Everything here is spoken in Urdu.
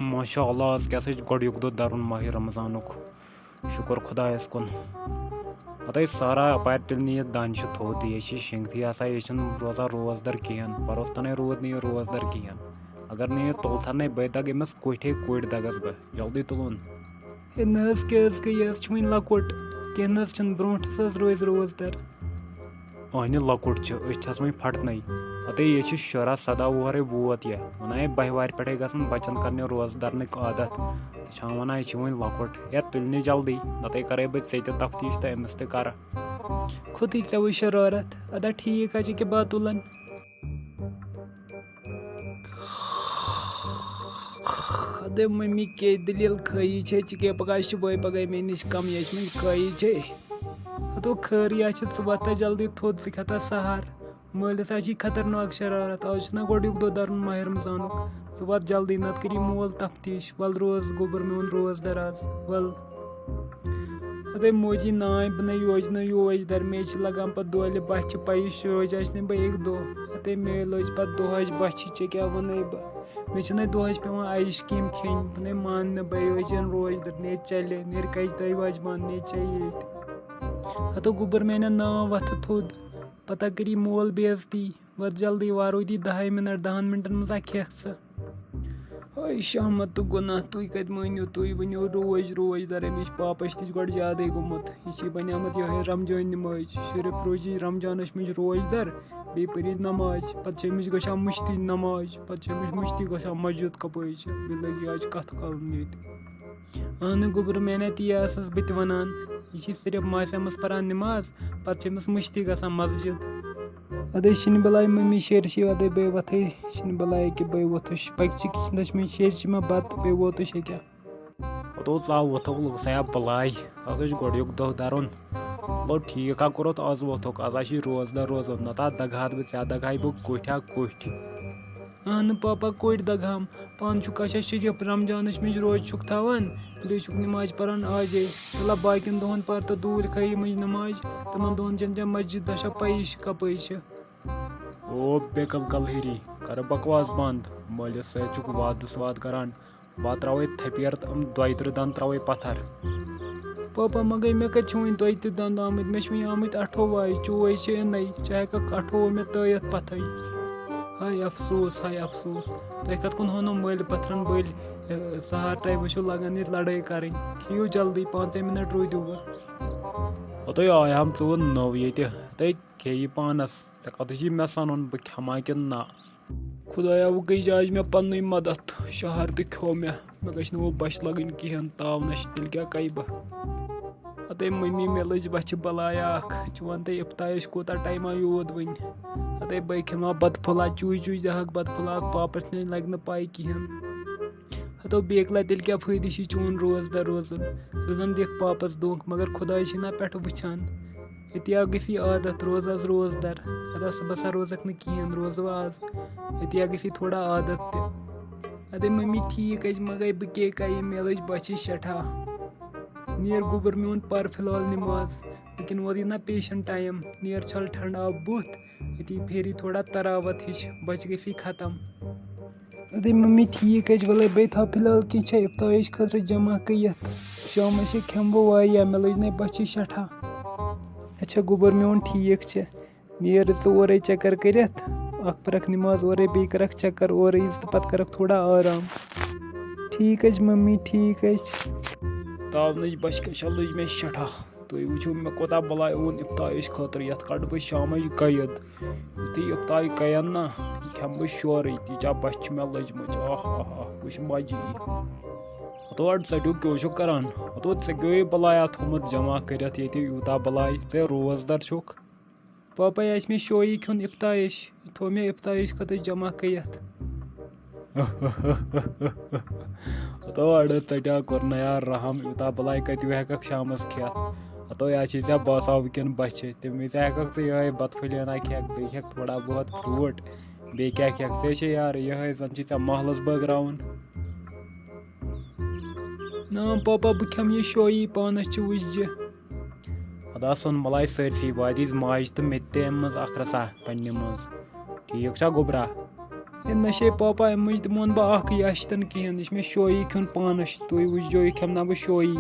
ماشاء اللہ آز کیا گۄڈنیُک دۄہ درُن ماہِ رمضانُک شُکر خۄدایَس کُن پتہٕ سارا اپارِ تیٚلہِ نہٕ یہِ دانہِ چھُ تھوٚد یہِ چھِ شِنٛگتھٕے آسان یہِ چھُنہٕ روزان روزدر کِہیٖنۍ پروستانے روٗد نہٕ یہِ روزدر کِہیٖنۍ اگر نہٕ یہِ تُلتھنے بہٕ دگ أمِس کوٚٹھۍ دگس بہٕ جلدی تُلُن ہے نہ حظ کیٛاہ حظ گٔے یہِ حظ چھِ وۄنۍ لۄکُٹ کینٛہہ نہ حظ چھِنہٕ برونٛٹھس حظ روزِ روزدر اہنہِ لۄکُٹ چھِ أسۍ چھَس وۄنۍ پھٹنٕے پتہٕ یہِ چھِ 16-17 وُہرے ووت یہِ وَنان 12 وارِ پٮ۪ٹھے گژھن بچن کرنہِ روزدرنٕکۍ عادت تہٕ چھان وَنان یہِ چھِ وۄنۍ لۄکُٹ ہے تُلہِ نہٕ جلدی نتہٕ کرے بہٕ ژےٚ تہِ تفتیٖش تہٕ أمِس تہِ کرٕ خودٕے ژےٚ وٕے شرارت ادا ٹھیٖک حظ چھِ کہِ بہٕ تُلن اَدٕ مٔمی کے دٔلیٖل خٲیی چھے ژٕ کے پگاہ صُبحٲے پگاہ مےٚ نِش کم یچمٕنۍ خٲیی چھے اَدو خٲرٕے آسہِ ژٕ وۄتھ جلدی تھوٚد ژٕ کھٮ۪تھا سہار مٲلِس آسی خطرناک شرارت آز چھُنہ گۄڈنیُک دۄہ درُن ماہِ رمضانُک ژٕ وَتھ جلدی نتہٕ کٔری مول تفتیٖش وَلہٕ روز گوٚبُر میون روزدر آز وَلہٕ اَدے موجی نانۍ بہٕ نَے یوج در مے چھِ لگان پتہٕ دۄہلہِ بچھِ پَیی شوج آسہِ نہٕ بہٕ اَکہِ دۄہ اَدے مے لٔج پتہٕ دۄہَس بچھِ ژےٚ کیٛاہ وَنَے بہٕ مےٚ چھِنَے دۄہَس پٮ۪وان آیِس کرٛیٖم کھیٚنۍ بہٕ نَے مانہٕ نہٕ بہٕ یٲجِن روزدر نے چلے نیرِ کَجہِ تۄہہِ وجمان نے چے ییٚتہِ ہتو گوٚبُر میانٮ۪ن ناو وَتھٕ تھوٚد پتہ کٔری مول بے عزتی وَتھ جلدی وارٕ 10 مِنٹ 10 مِنٹن منٛز کھٮ۪کھ ژٕ ہاے شہمت تہٕ گۄناہ تُہۍ کَتہِ مٲنِو تُہۍ ؤنِو روزدر أمِس پاپَس تہِ چھُ گۄڈٕ زیادَے گوٚمُت یہِ چھِ بَنیٛامٕژ یِہوٚے رمضان نِماز صرف روزی رمضانَس منٛز روزدر بیٚیہِ پٔری نماز پَتہٕ چھِ أمِس گژھان مٔشتی نماز پَتہٕ چھِ أمِس مٔشتی گژھان مسجد کَپٲرۍ چھِ بیٚیہِ لٔگۍ آز کَتھٕ کَرُن ییٚتہِ اہنہٕ گوٚبُر میانے تی ٲسٕس بہٕ تہِ وَنان یہِ چھِ صرف ماسیمَس پَران نِماز پَتہٕ چھِ أمِس مٔشتی گژھان مسجد اَدے شِنہٕ بَلاے مٔمی شیرشی اَدے بیٚیہِ وۄتھٕے شِنہٕ بَلاے کہِ بیٚیہِ ووٚتھُس پَکچہِ کِچنَس منٛز شیرچہِ مےٚ بَتہٕ بیٚیہِ ووتُس ییٚکیٛاہ پتہٕ ژاو وۄتھُکھ لوٚگ سا بلاے آز چھُ گۄڈنیُک دۄہ درُن لوٚگ ٹھیٖک ہا کوٚرُتھ آز ووتھُکھ آز چھِ روزدر روزان نتہٕ دگہٕ ہَتھ بہٕ ژےٚ دگہَے بہٕ کوٚٹھۍ اہنہٕ پاپا کوٚٹۍ دگہم پانہٕ چھُکھ اچھا شریف رمضانَس منٛز روزٕ چھُکھ تھاوان بیٚیہِ چھُکھ نِماز پَران آزے تِلہ باقین دۄہن پَر تہٕ دوٗرِ خٲیی منٛز نِماز تِمن دۄہن چھَنہٕ ژےٚ مسجد آسان پَیی چھِ کَپٲرۍ چھِ او بے کل ہیری کَرٕ بکواس بنٛد مٲلِس سۭتۍ چھُکھ وعدٕ کران بہٕ تراوے تھپیر تہٕ 32 دَنٛد تراوے پتھر پاپا مگر مےٚ کَتہِ چھِ وۄنۍ 32 دَنٛد آمٕتۍ مےٚ چھِ وۄنۍ آمٕتۍ 28 24 چھِ اِنَے ژٕ ہٮ۪کَکھ 28 مےٚ تٲیِتھ پَتھٕے ہاے افسوٗس تۄہہِ کَتھ کُن ہونو مٲلۍ پَتھرَن بٔلۍ سہار ٹایمہٕ چھُو لگان ییٚتہِ لڑٲے کَرٕنۍ کھیٚیِو جلدی 5 مِنٹ روٗدِو وۄنۍ اوٚتُے آیہَم ژٕ وۄنۍ نوٚو ییٚتہِ تٔتۍ کھیٚیہِ پانَس ژےٚ کَتھ چھُے مےٚ سَنُن بہٕ کھٮ۪ما کِنہٕ نہ خۄدایا وۄنۍ گٔے آز مےٚ پنٛنُے مدد شہر تہِ کھیوٚو مےٚ گژھِ نہٕ وۄنۍ بچھِ لگٕنۍ کِہیٖنۍ تاونَش تیٚلہِ کیٛاہ کَرِ بہٕ اَدے مٔمی مےٚ لٔج بچھِ بلایا اکھ ژٕ وَن تہٕ اِفتایَس کوٗتاہ ٹایما یوت وۄنۍ اَدے بہٕ کھٮ۪مہٕ ہا بتہٕ پھوٚلہ چوٗچ دِہَکھ بتہٕ پھوٚلہ اکھ پاپَس نِش لگہِ نہٕ پاے کِہیٖنۍ ہتو بیٚکہِ لٹہِ تیٚلہِ کیٛاہ فٲیدٕ چھُے چون روزدر روزُن ژٕ زن دِکھ پاپس دھونٛکہٕ مگر خۄداے چھُے نہ پٮ۪ٹھٕ وٕچھان أتی گژھی عادت روز آز روزدر ادا صُبحس روزکھ نہٕ کِہیٖنۍ روزٕ وۄنۍ آز أتی گژھی تھوڑا عادت تہِ اَدے مٔمی ٹھیٖک حظ مگر بہٕ کیٛاہ کَرٕ مےٚ لٔج بچہِ شٹھاہ نیر گوٚبُر میون پر فِلحال نِماز لیکِن اورٕ یی نہ پیشنٹ ٹایم نیر چھل ٹھنٛڈٕ آب بُتھ أتی پھیری تھوڑا تراوت ہِش بچہِ گژھی ختم اَدے مٔمی ٹھیٖک حظ وَلے بیٚیہِ تھاو فِلحال کینٛژھا اِفتایَس خٲطرٕ جمع کٔرِتھ شامَس کھٮ۪مہٕ بہٕ واریاہ مےٚ لٔج نَے بچہِ شٹھاہ اچھا گوٚبُر میون ٹھیٖک چھِ نیر ژٕ اورَے چکر کٔرِتھ اکھ پَرکھ نِماز اورَے بیٚیہِ کَرکھ چکر اورَے یِژ تہٕ پَتہٕ کَرکھ تھوڑا آرام ٹھیٖک حظ چھِ مٔمی ٹھیٖک حظ چھِ تاونٕچ بچہِ کَشا لٔج مےٚ شٹھاہ تُہۍ وٕچھِو مےٚ کوتاہ بلاے اوٚن اِفتایَس خٲطرٕ یَتھ کَڑٕ بہٕ شامٕچ قید یُتھُے اِفتاے گٔیَن نہ یہِ کھٮ۪مہٕ بہٕ شورٕے تیٖژاہ بچہِ چھِ مےٚ لٔجمٕژ وٕچھ مَزٕ یی ہتو اَڑٕ ژَٹیوٗ کیٛاہ چھُکھ کران ہتو ژےٚ کیٛاہ بلایا تھوٚمُت جمع کٔرِتھ ییٚتہِ یوٗتاہ بلاے ژےٚ روزدر چھُکھ پاپا آسہِ مےٚ شویی کھیوٚن اِفتایَس یہِ تھوٚو مےٚ اِفتایَس خٲطرٕ جمع کٔرِتھ ہتو اَڑٕ ژَٹیٛا کوٚرنَے یار رحم یوٗتاہ بلاے کَتہِ ہٮ۪کَکھ شامَس کھٮ۪تھ ہتو یا چھے ژےٚ باسان وٕنکٮ۪ن بچہِ تَمہِ وِزِ ہٮ۪کَکھ ژٕ یِہوٚے بَتہٕ پھٔلینا کھٮ۪کھ بیٚیہِ کھٮ۪کھ تھوڑا بہت فرٛوٗٹ بیٚیہِ کیٛاہ کھٮ۪کھ ژےٚ چھے یارٕ یِہوٚے زَن چھُے ژےٚ محلَس بٲگراوُن نہ پاپا بہٕ کھٮ۪مہٕ یہِ شویی پانَس چھِ وٕچھزِ خۄدا سُنٛد بلاے سٲرسٕے وادی ماجہِ تہٕ مےٚ تہِ اَمہِ منٛز اکھ رَژھا پنٛنہِ منٛز ٹھیٖک چھا گوٚبرا ہے نشے پاپا امج دمون بہ اخ یش تن کہین یہ میں شوئی کھن پانس تھی وچو یہ کھمنا بہ شوئی